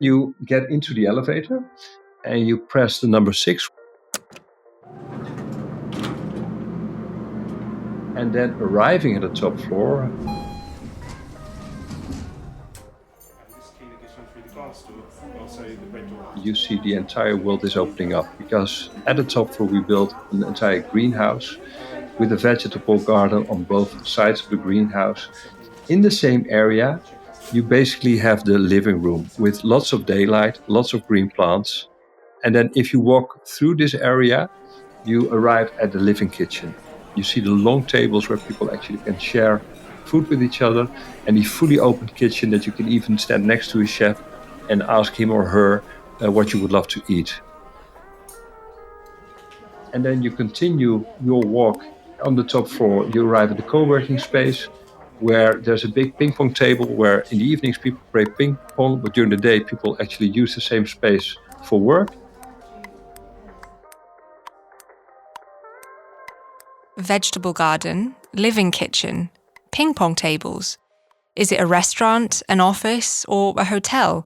You get into the elevator and you press the number 6. And then arriving at the top floor, you see the entire world is opening up, because at the top floor we built an entire greenhouse with a vegetable garden on both sides of the greenhouse. In the same area, you basically have the living room with lots of daylight, lots of green plants. And then if you walk through this area, you arrive at the living kitchen. You see the long tables where people actually can share food with each other, and the fully open kitchen that you can even stand next to a chef and ask him or her what you would love to eat. And then you continue your walk on the top floor. You arrive at the co-working space where there's a big ping pong table where in the evenings people play ping pong, but during the day people actually use the same space for work. Vegetable garden, living kitchen, ping pong tables. Is it a restaurant, an office, or a hotel?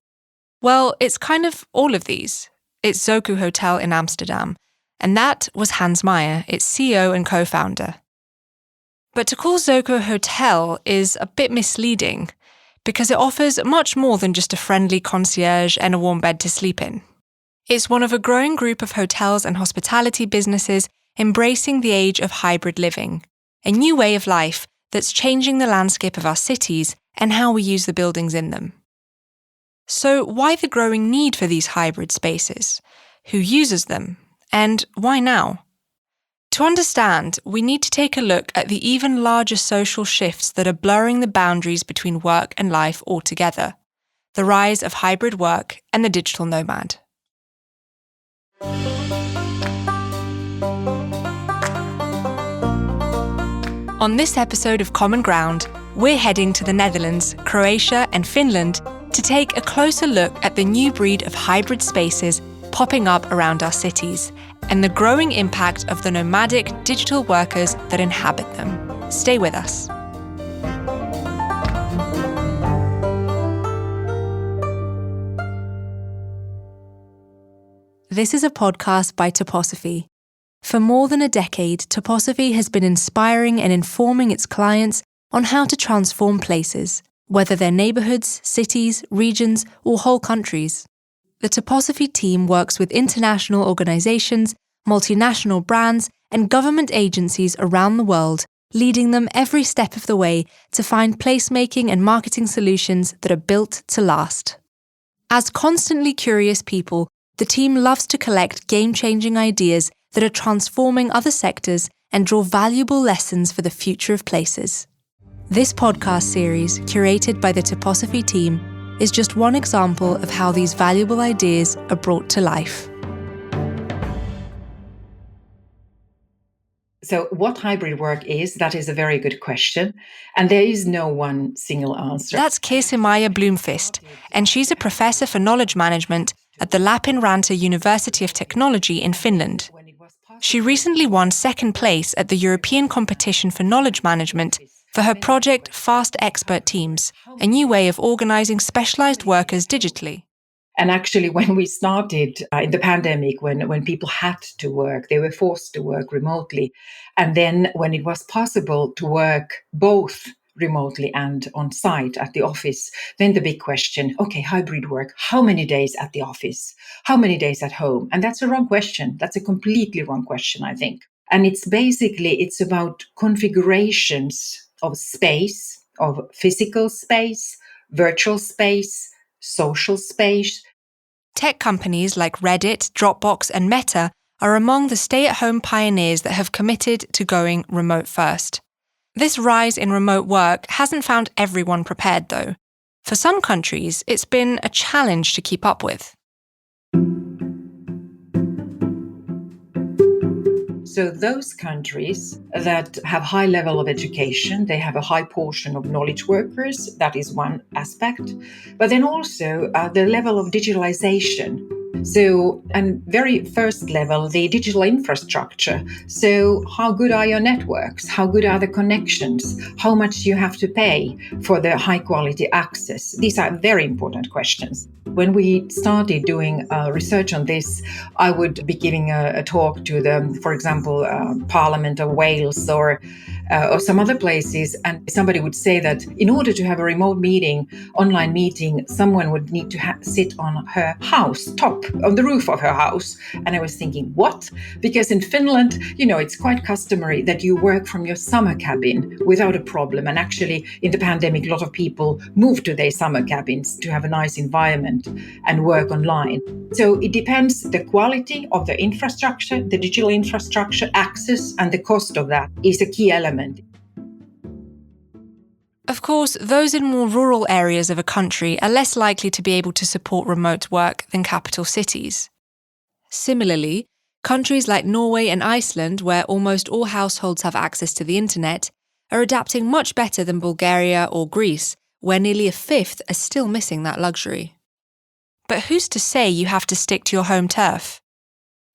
Well, it's kind of all of these. It's Zoku Hotel in Amsterdam, and that was Hans Meyer, its CEO and co-founder. But to call Zoku a hotel is a bit misleading, because it offers much more than just a friendly concierge and a warm bed to sleep in. It's one of a growing group of hotels and hospitality businesses embracing the age of hybrid living, a new way of life that's changing the landscape of our cities and how we use the buildings in them. So why the growing need for these hybrid spaces? Who uses them? And why now? To understand, we need to take a look at the even larger social shifts that are blurring the boundaries between work and life altogether, the rise of hybrid work and the digital nomad. On this episode of Common Ground, we're heading to the Netherlands, Croatia and Finland to take a closer look at the new breed of hybrid spaces popping up around our cities and the growing impact of the nomadic digital workers that inhabit them. Stay with us. This is a podcast by Toposophy. For more than a decade, Toposophy has been inspiring and informing its clients on how to transform places, whether they're neighbourhoods, cities, regions, or whole countries. The Toposophy team works with international organisations, multinational brands, and government agencies around the world, leading them every step of the way to find placemaking and marketing solutions that are built to last. As constantly curious people, the team loves to collect game-changing ideas that are transforming other sectors and draw valuable lessons for the future of places. This podcast series, curated by the Toposophy team, is just one example of how these valuable ideas are brought to life. So what hybrid work is, that is a very good question. And there is no one single answer. That's Kirsimarja Blomqvist, and she's a professor for knowledge management at the Lapin-Ranta University of Technology in Finland. She recently won second place at the European Competition for Knowledge Management for her project Fast Expert Teams, a new way of organising specialised workers digitally. And actually, when we started in the pandemic, when people had to work, they were forced to work remotely. And then when it was possible to work both remotely and on site at the office, then the big question, okay, hybrid work, how many days at the office? How many days at home? And that's a wrong question. That's a completely wrong question, I think. And it's about configurations of space, of physical space, virtual space, social space. Tech companies like Reddit, Dropbox and Meta are among the stay-at-home pioneers that have committed to going remote first. This rise in remote work hasn't found everyone prepared, though. For some countries, it's been a challenge to keep up with. So those countries that have high level of education, they have a high portion of knowledge workers. That is one aspect. But then also the level of digitalization So, and very first level, the digital infrastructure. So, how good are your networks? How good are the connections? How much do you have to pay for the high quality access? These are very important questions. When we started doing research on this, I would be giving a talk to the, for example, Parliament of Wales or some other places, and somebody would say that in order to have a remote meeting, online meeting, someone would need to sit on her house top, on the roof of her house. And I was thinking, what? Because in Finland, it's quite customary that you work from your summer cabin without a problem. And actually, in the pandemic, a lot of people moved to their summer cabins to have a nice environment and work online. So it depends the quality of the infrastructure, the digital infrastructure, access, and the cost of that is a key element. Of course, those in more rural areas of a country are less likely to be able to support remote work than capital cities. Similarly, countries like Norway and Iceland, where almost all households have access to the internet, are adapting much better than Bulgaria or Greece, where nearly a fifth are still missing that luxury. But who's to say you have to stick to your home turf?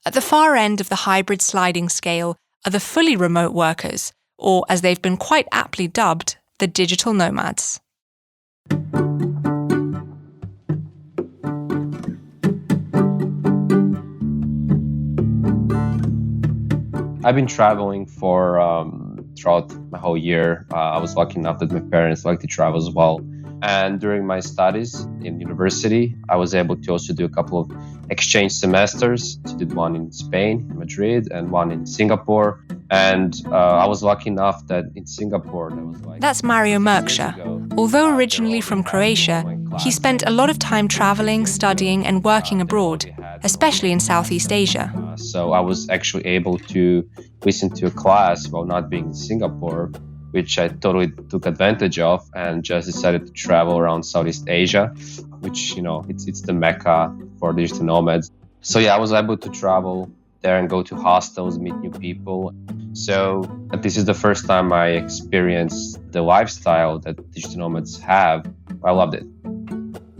At the far end of the hybrid sliding scale are the fully remote workers, or as they've been quite aptly dubbed, the digital nomads. I've been traveling for throughout my whole year. I was lucky enough that my parents like to travel as well. And during my studies in university, I was able to also do a couple of exchange semesters. I did one in Spain, Madrid, and one in Singapore. And I was lucky enough that in Singapore, there was That's Mario Mrksa. Although originally from Croatia, he spent a lot of time traveling, studying, and working abroad, especially in Southeast Asia. So I was actually able to listen to a class while not being in Singapore, which I totally took advantage of and just decided to travel around Southeast Asia, which, it's the mecca for digital nomads. So yeah, I was able to travel there and go to hostels, meet new people. So this is the first time I experienced the lifestyle that digital nomads have. I loved it.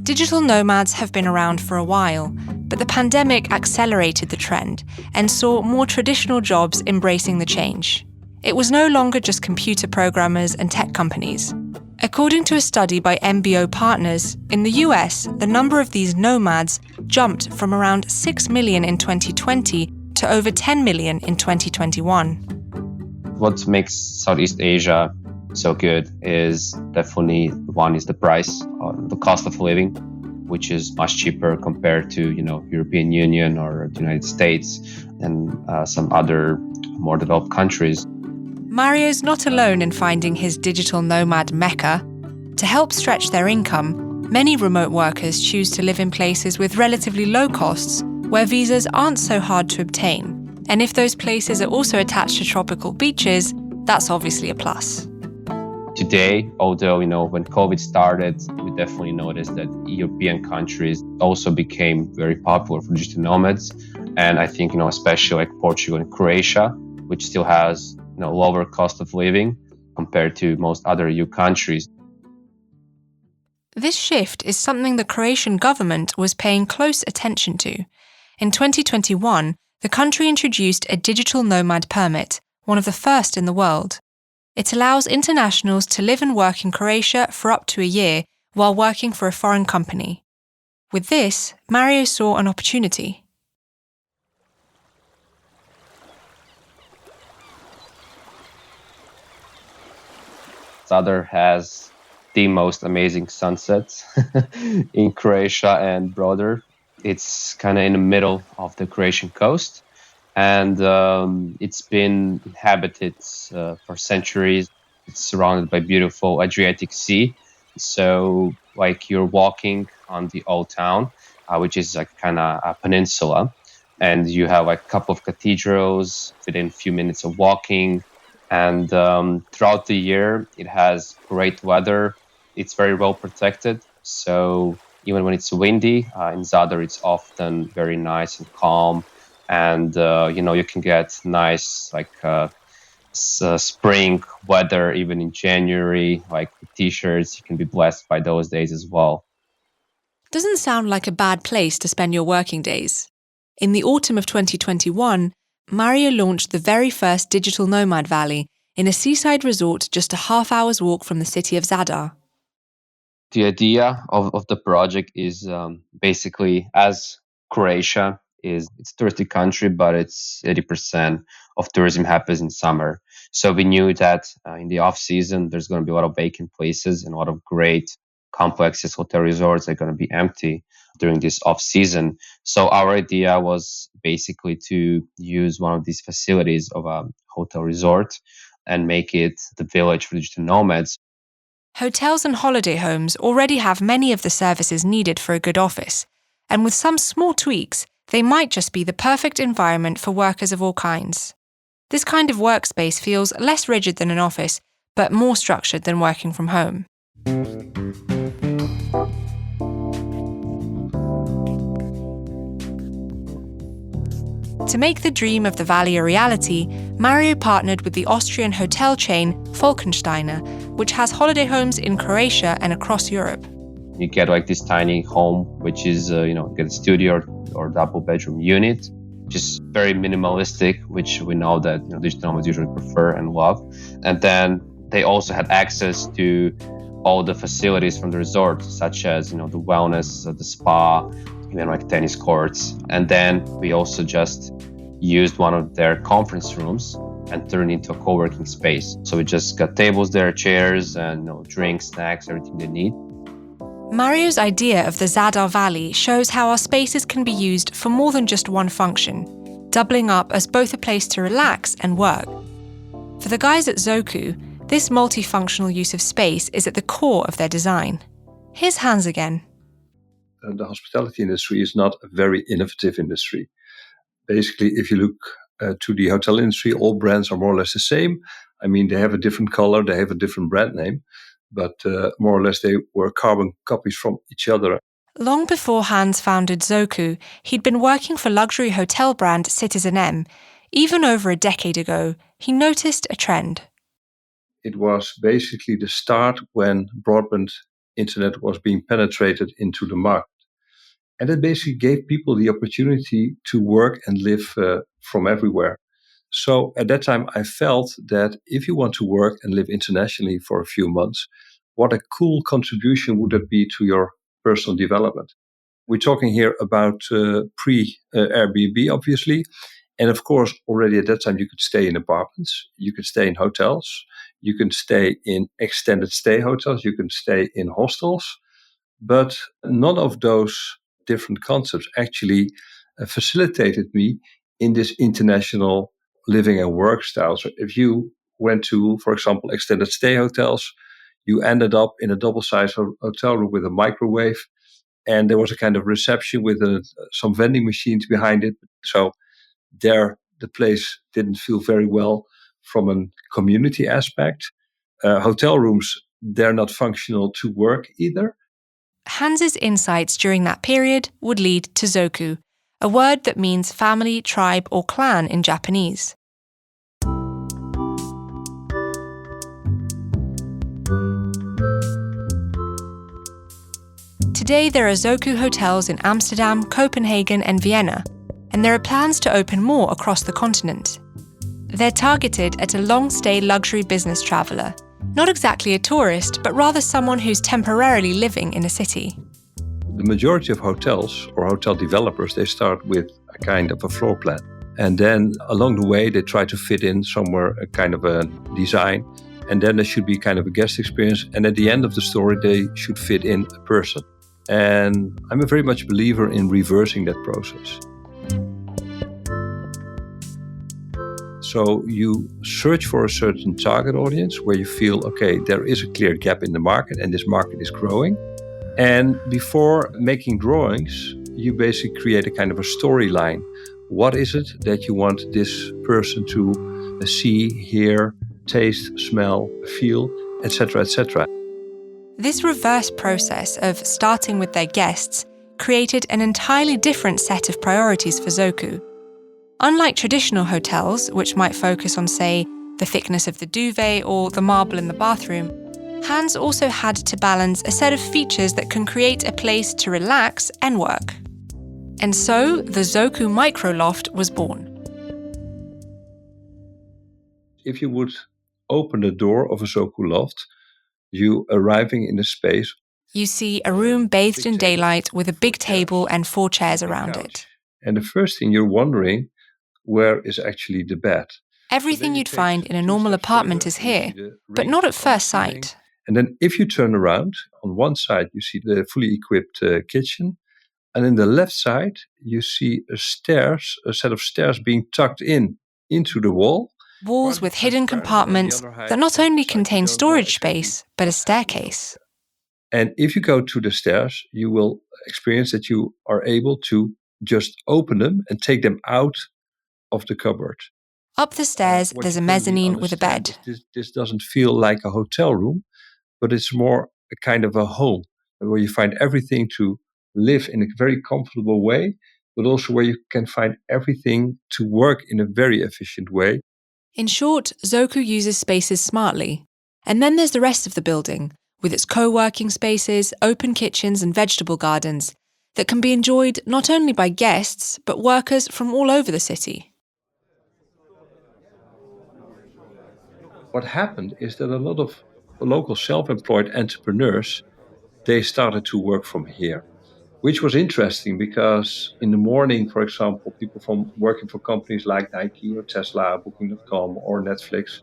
Digital nomads have been around for a while, but the pandemic accelerated the trend and saw more traditional jobs embracing the change. It was no longer just computer programmers and tech companies. According to a study by MBO Partners, in the US, the number of these nomads jumped from around 6 million in 2020 to over 10 million in 2021. What makes Southeast Asia so good is definitely one is the price, the cost of living, which is much cheaper compared to European Union or the United States and some other more developed countries. Mario's not alone in finding his digital nomad mecca. To help stretch their income, many remote workers choose to live in places with relatively low costs, where visas aren't so hard to obtain. And if those places are also attached to tropical beaches, that's obviously a plus. Today, although, when COVID started, we definitely noticed that European countries also became very popular for digital nomads. And I think, especially like Portugal and Croatia, which still has, lower cost of living compared to most other EU countries. This shift is something the Croatian government was paying close attention to. In 2021, the country introduced a digital nomad permit, one of the first in the world. It allows internationals to live and work in Croatia for up to a year while working for a foreign company. With this, Mario saw an opportunity. Zadar has the most amazing sunsets in Croatia and broader. It's kind of in the middle of the Croatian coast, and it's been inhabited for centuries. It's surrounded by beautiful Adriatic Sea. So like you're walking on the old town, which is like kind of a peninsula, and you have like a couple of cathedrals within a few minutes of walking. And throughout the year, it has great weather. It's very well protected. So even when it's windy, in Zadar, it's often very nice and calm. And, you can get nice, spring weather, even in January, like with t-shirts. You can be blessed by those days as well. Doesn't sound like a bad place to spend your working days. In the autumn of 2021, Mario launched the very first Digital Nomad Valley in a seaside resort just a half-hour's walk from the city of Zadar. The idea of the project is basically, as Croatia it's a touristy country, but it's 80% of tourism happens in summer. So we knew that in the off season, there's going to be a lot of vacant places and a lot of great complexes, hotel resorts are going to be empty during this off season. So our idea was basically to use one of these facilities of a hotel resort and make it the village for digital nomads. Hotels and holiday homes already have many of the services needed for a good office, and with some small tweaks, they might just be the perfect environment for workers of all kinds. This kind of workspace feels less rigid than an office, but more structured than working from home. To make the dream of the valley a reality, Mario partnered with the Austrian hotel chain Falkensteiner, which has holiday homes in Croatia and across Europe. You get like this tiny home, which is, get a studio or double bedroom unit, just very minimalistic, which we know that digital nomads usually prefer and love. And then they also had access to all the facilities from the resort, such as the wellness, the spa, even like tennis courts. And then we also just used one of their conference rooms and turned it into a co-working space. So we just got tables there, chairs, and drinks, snacks, everything they need. Mario's idea of the Zadar Valley shows how our spaces can be used for more than just one function, doubling up as both a place to relax and work. For the guys at Zoku, this multifunctional use of space is at the core of their design. Here's Hans again. The hospitality industry is not a very innovative industry. Basically, if you look to the hotel industry, all brands are more or less the same. I mean, they have a different color, they have a different brand name, but more or less they were carbon copies from each other. Long before Hans founded Zoku, he'd been working for luxury hotel brand Citizen M. Even over a decade ago, he noticed a trend. It was basically the start when broadband internet was being penetrated into the market. And it basically gave people the opportunity to work and live from everywhere. So at that time, I felt that if you want to work and live internationally for a few months, what a cool contribution would that be to your personal development. We're talking here about pre-Airbnb, obviously. And of course, already at that time, you could stay in apartments, you could stay in hotels, you can stay in extended stay hotels, you can stay in hostels. But none of those different concepts actually facilitated me in this international living and work style. So if you went to, for example, extended stay hotels, you ended up in a double-sized hotel room with a microwave, and there was a kind of reception with some vending machines behind it. So there, the place didn't feel very well from a community aspect. Hotel rooms, they're not functional to work either. Hans's insights during that period would lead to Zoku, a word that means family, tribe, or clan in Japanese. Today there are Zoku hotels in Amsterdam, Copenhagen, and Vienna, and there are plans to open more across the continent. They're targeted at a long-stay luxury business traveller, not exactly a tourist, but rather someone who's temporarily living in a city. The majority of hotels or hotel developers, they start with a kind of a floor plan. And then along the way, they try to fit in somewhere a kind of a design. And then there should be kind of a guest experience. And at the end of the story, they should fit in a person. And I'm a very much believer in reversing that process. So you search for a certain target audience where you feel, okay, there is a clear gap in the market and this market is growing. And before making drawings, you basically create a kind of a storyline. What is it that you want this person to see, hear, taste, smell, feel, etc., etc.? This reverse process of starting with their guests created an entirely different set of priorities for Zoku. Unlike traditional hotels, which might focus on, say, the thickness of the duvet or the marble in the bathroom, Hans also had to balance a set of features that can create a place to relax and work. And so the Zoku microloft was born. If you would open the door of a Zoku loft, you arriving in a space. You see a room bathed in daylight with a big table and 4 chairs around it. And the first thing you're wondering, where is actually the bed? Everything you'd find in a normal apartment is here, but not at first sight. And then if you turn around, on one side you see the fully equipped kitchen, and in the left side you see a set of stairs being tucked into the wall. Walls with hidden compartments that not only contain storage space, but a staircase. And if you go to the stairs, you will experience that you are able to just open them and take them out of the cupboard. Up the stairs, there's a mezzanine with a bed. This doesn't feel like a hotel room, but it's more a kind of a home where you find everything to live in a very comfortable way, but also where you can find everything to work in a very efficient way. In short, Zoku uses spaces smartly. And then there's the rest of the building, with its co-working spaces, open kitchens and vegetable gardens that can be enjoyed not only by guests, but workers from all over the city. What happened is that a lot of local self-employed entrepreneurs, they started to work from here, which was interesting because in the morning, for example, people from working for companies like Nike or Tesla, Booking.com or Netflix,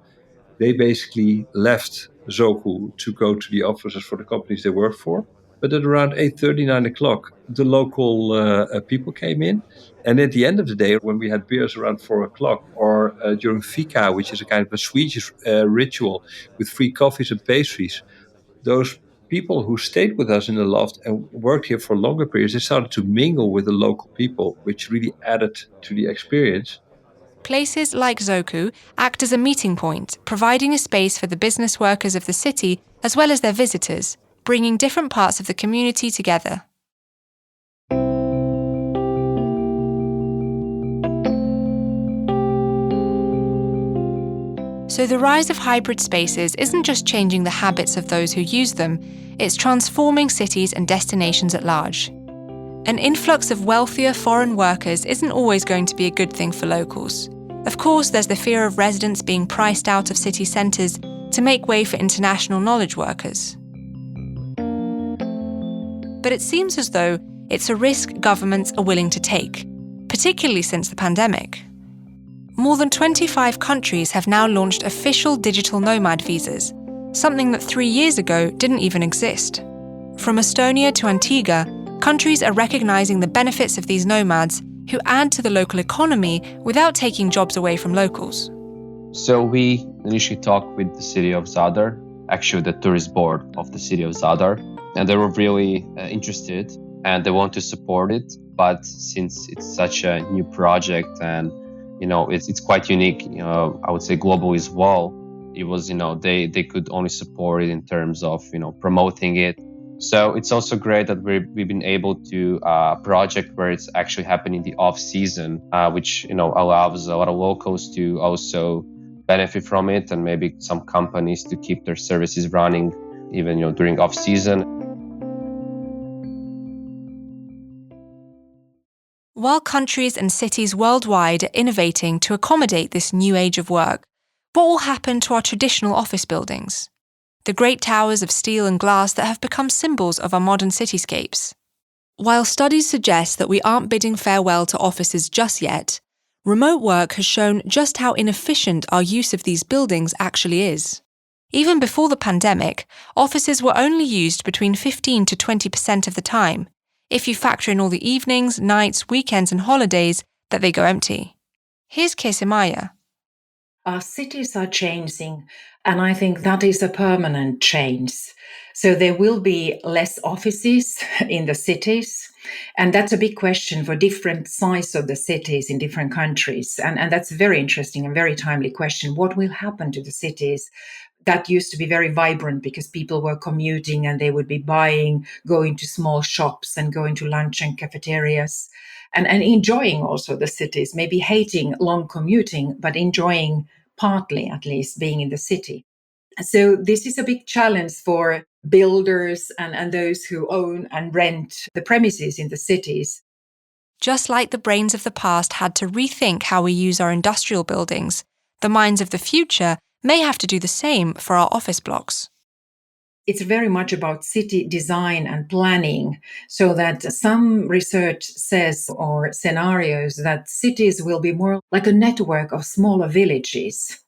they basically left Zoku to go to the offices for the companies they worked for. But at around 8:30, 9 o'clock, the local people came in. And at the end of the day, when we had beers around 4 o'clock, or during Fika, which is a kind of a Swedish ritual with free coffees and pastries, those people who stayed with us in the loft and worked here for longer periods, they started to mingle with the local people, which really added to the experience. Places like Zoku act as a meeting point, providing a space for the business workers of the city as well as their visitors, bringing different parts of the community together. So the rise of hybrid spaces isn't just changing the habits of those who use them, it's transforming cities and destinations at large. An influx of wealthier foreign workers isn't always going to be a good thing for locals. Of course, there's the fear of residents being priced out of city centres to make way for international knowledge workers. But it seems as though it's a risk governments are willing to take, particularly since the pandemic. More than 25 countries have now launched official digital nomad visas, something that 3 years ago didn't even exist. From Estonia to Antigua, countries are recognizing the benefits of these nomads who add to the local economy without taking jobs away from locals. So we initially talked with the city of Zadar, actually the tourist board of the city of Zadar, and they were really interested and they want to support it. But since it's such a new project and it's quite unique, I would say globally as well, it was, they could only support it in terms of, promoting it. So it's also great that we've been able to project where it's actually happening in the off season, which allows a lot of locals to also benefit from it, and maybe some companies to keep their services running even during off season. While countries and cities worldwide are innovating to accommodate this new age of work, what will happen to our traditional office buildings? The great towers of steel and glass that have become symbols of our modern cityscapes. While studies suggest that we aren't bidding farewell to offices just yet, remote work has shown just how inefficient our use of these buildings actually is. Even before the pandemic, offices were only used between 15 to 20% of the time, if you factor in all the evenings, nights, weekends and holidays that they go empty. Here's Kirsimarja. Our cities are changing, and I think that is a permanent change. So there will be less offices in the cities, and that's a big question for different size of the cities in different countries. And that's a very interesting and very timely question. What will happen to the cities that used to be very vibrant because people were commuting and they would be buying, going to small shops and going to lunch and cafeterias and enjoying also the cities, maybe hating long commuting, but enjoying partly at least being in the city. So this is a big challenge for builders and those who own and rent the premises in the cities. Just like the brains of the past had to rethink how we use our industrial buildings, the minds of the future may have to do the same for our office blocks. It's very much about city design and planning, so that some research says, or scenarios, that cities will be more like a network of smaller villages,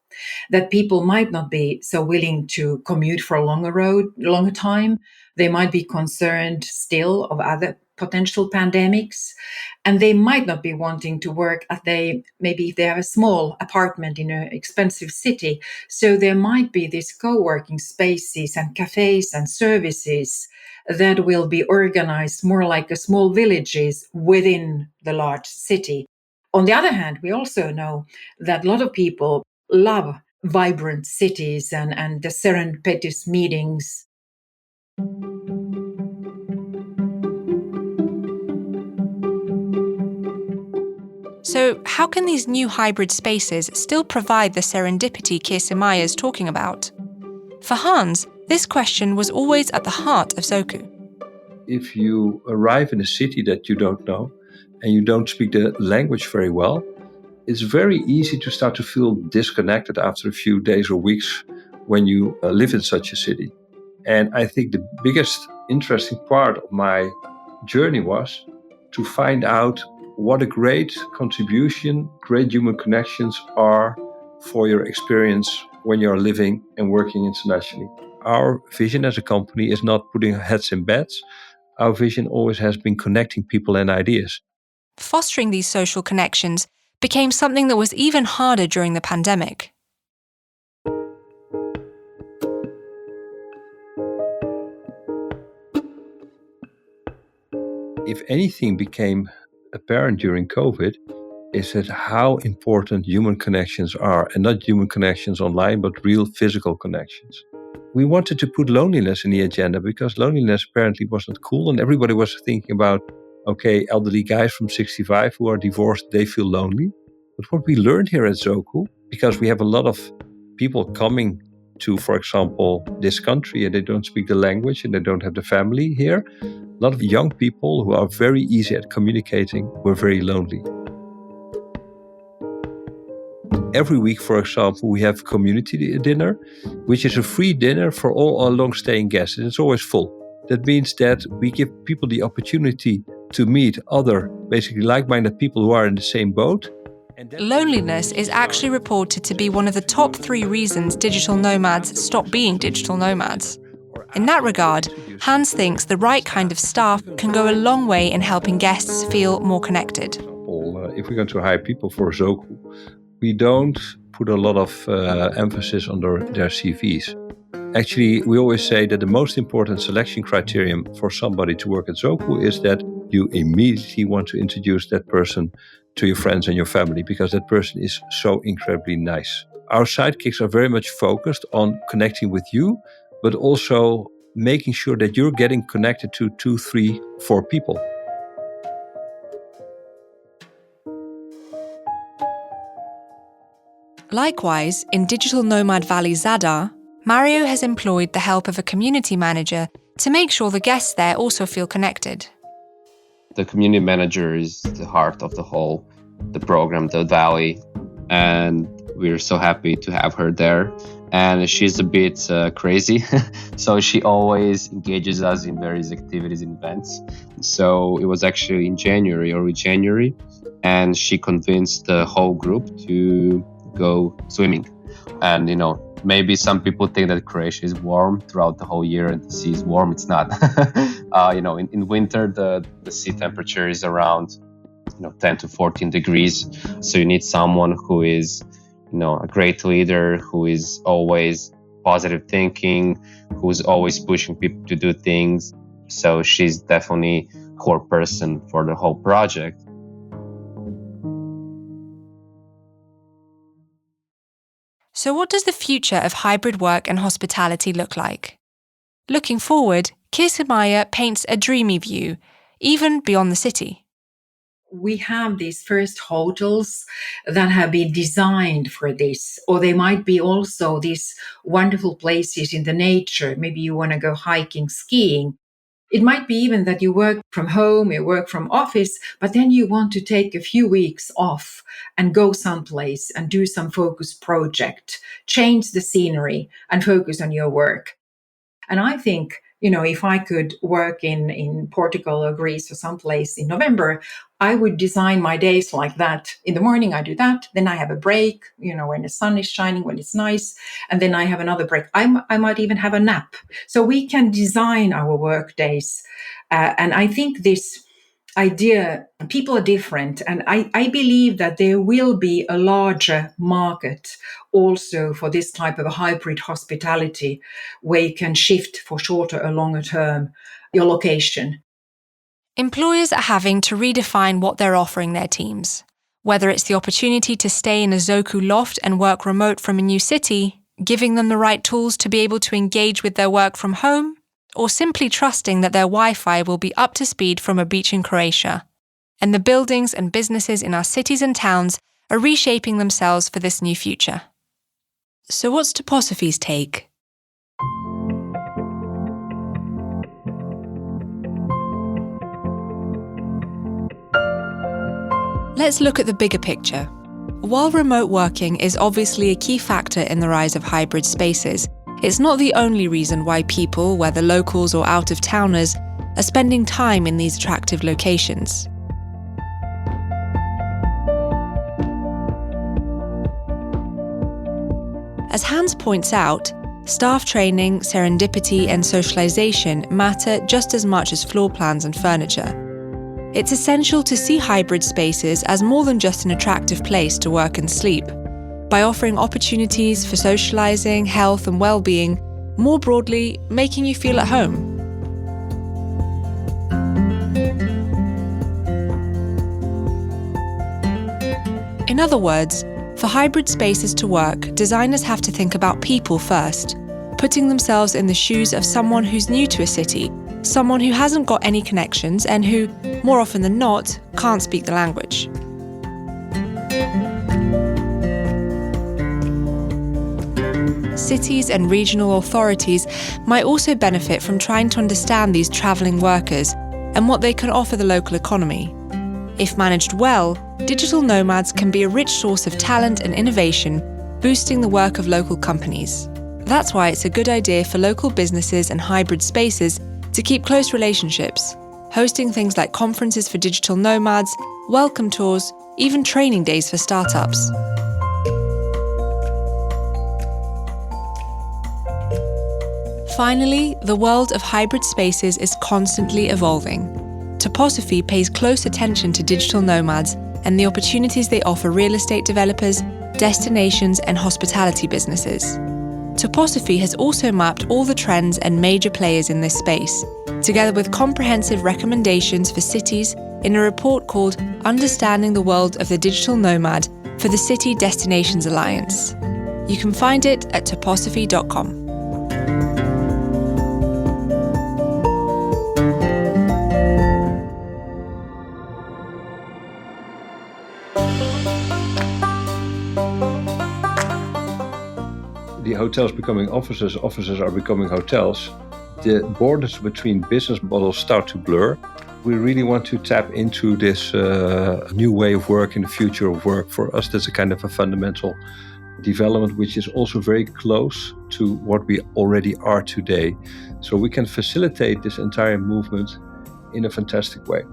that people might not be so willing to commute for a longer time. They might be concerned still of other potential pandemics, and they might not be wanting to work maybe if they have a small apartment in an expensive city. So there might be these co-working spaces and cafes and services that will be organized more like a small villages within the large city. On the other hand, we also know that a lot of people love vibrant cities and the serendipitous meetings. So, how can these new hybrid spaces still provide the serendipity Kirsimarja is talking about? For Hans, this question was always at the heart of Zoku. If you arrive in a city that you don't know and you don't speak the language very well, it's very easy to start to feel disconnected after a few days or weeks when you live in such a city. And I think the biggest interesting part of my journey was to find out what a great contribution, great human connections are for your experience when you're living and working internationally. Our vision as a company is not putting heads in beds. Our vision always has been connecting people and ideas. Fostering these social connections became something that was even harder during the pandemic. If anything became apparent during COVID, is that how important human connections are, and not human connections online, but real physical connections. We wanted to put loneliness in the agenda because loneliness apparently wasn't cool, and everybody was thinking about, okay, elderly guys from 65 who are divorced, they feel lonely. But what we learned here at Zoku, because we have a lot of people coming to, for example, this country, and they don't speak the language and they don't have the family here, a lot of young people who are very easy at communicating were very lonely. Every week, for example, we have community dinner, which is a free dinner for all our long-staying guests, and it's always full. That means that we give people the opportunity to meet other, basically like-minded people who are in the same boat. Loneliness is actually reported to be one of the top 3 reasons digital nomads stop being digital nomads. In that regard, Hans thinks the right kind of staff can go a long way in helping guests feel more connected. If we're going to hire people for Zoku, we don't put a lot of emphasis on their CVs. Actually, we always say that the most important selection criterion for somebody to work at Zoku is that you immediately want to introduce that person to your friends and your family, because that person is so incredibly nice. Our sidekicks are very much focused on connecting with you, but also making sure that you're getting connected to 2, 3, 4 people. Likewise, in Digital Nomad Valley Zadar, Mario has employed the help of a community manager to make sure the guests there also feel connected. The community manager is the heart of the program, the Valley, and we're so happy to have her there. And she's a bit crazy, so she always engages us in various activities and events. So it was actually in early January, and she convinced the whole group to go swimming. And maybe some people think that Croatia is warm throughout the whole year and the sea is warm. It's not. In winter the sea temperature is around 10 to 14 degrees. So you need someone who is a great leader, who is always positive thinking, who's always pushing people to do things. So she's definitely a core person for the whole project. So what does the future of hybrid work and hospitality look like? Looking forward, Kirsimarja paints a dreamy view, even beyond the city. we have these first hotels that have been designed for this, or they might be also these wonderful places in the nature. Maybe you want to go hiking, skiing. It might be even that you work from home, you work from office, but then you want to take a few weeks off and go someplace and do some focus project, change the scenery and focus on your work. And I think, if I could work in Portugal or Greece or someplace in November, I would design my days like that. In the morning, I do that. Then I have a break, when the sun is shining, when it's nice. And then I have another break. I might even have a nap. So we can design our work days. And I think this idea, people are different. And I believe that there will be a larger market also for this type of a hybrid hospitality where you can shift for shorter or longer term your location. Employers are having to redefine what they're offering their teams. Whether it's the opportunity to stay in a Zoku loft and work remote from a new city, giving them the right tools to be able to engage with their work from home, or simply trusting that their Wi-Fi will be up to speed from a beach in Croatia. And the buildings and businesses in our cities and towns are reshaping themselves for this new future. So what's Toposophy's take? Let's look at the bigger picture. While remote working is obviously a key factor in the rise of hybrid spaces, it's not the only reason why people, whether locals or out-of-towners, are spending time in these attractive locations. As Hans points out, staff training, serendipity, and socialization matter just as much as floor plans and furniture. It's essential to see hybrid spaces as more than just an attractive place to work and sleep, by offering opportunities for socializing, health, and well-being, more broadly, making you feel at home. In other words, for hybrid spaces to work, designers have to think about people first, putting themselves in the shoes of someone who's new to a city, someone who hasn't got any connections and who, more often than not, can't speak the language. Cities and regional authorities might also benefit from trying to understand these travelling workers and what they can offer the local economy. If managed well, digital nomads can be a rich source of talent and innovation, boosting the work of local companies. That's why it's a good idea for local businesses and hybrid spaces to keep close relationships, hosting things like conferences for digital nomads, welcome tours, even training days for startups. Finally, the world of hybrid spaces is constantly evolving. Toposophy pays close attention to digital nomads and the opportunities they offer real estate developers, destinations, and hospitality businesses. Toposophy has also mapped all the trends and major players in this space, together with comprehensive recommendations for cities in a report called Understanding the World of the Digital Nomad for the City Destinations Alliance. You can find it at toposophy.com. The hotels becoming offices, offices are becoming hotels, the borders between business models start to blur. We really want to tap into this new way of work in the future of work. For us, that's a kind of a fundamental development, which is also very close to what we already are today. So we can facilitate this entire movement in a fantastic way.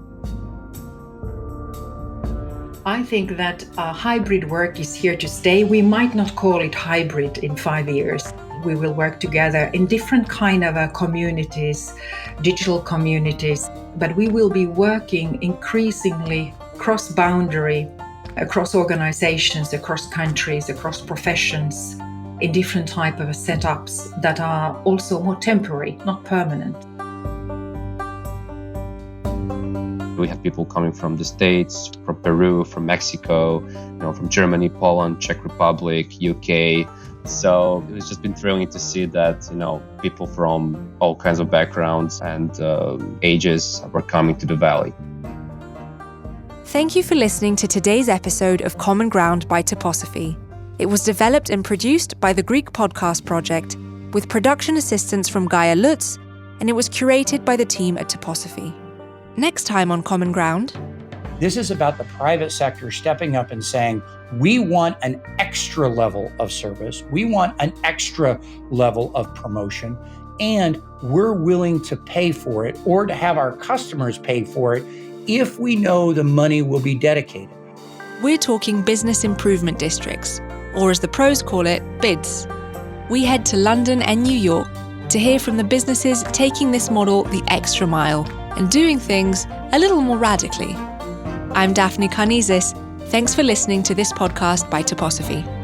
I think that hybrid work is here to stay. We might not call it hybrid in 5 years. We will work together in different kind of communities, digital communities, but we will be working increasingly cross-boundary, across organizations, across countries, across professions, in different type of setups that are also more temporary, not permanent. We have people coming from the States, from Peru, from Mexico, from Germany, Poland, Czech Republic, UK. So it's just been thrilling to see that, people from all kinds of backgrounds and ages were coming to the Valley. Thank you for listening to today's episode of Common Ground by Toposophy. It was developed and produced by the Greek Podcast Project, with production assistance from Gaia Lutz, and it was curated by the team at Toposophy. Next time on Common Ground... This is about the private sector stepping up and saying, we want an extra level of service, we want an extra level of promotion, and we're willing to pay for it or to have our customers pay for it if we know the money will be dedicated. We're talking business improvement districts, or as the pros call it, BIDs. We head to London and New York to hear from the businesses taking this model the extra mile and doing things a little more radically. I'm Daphne Karnizis. Thanks for listening to this podcast by Toposophy.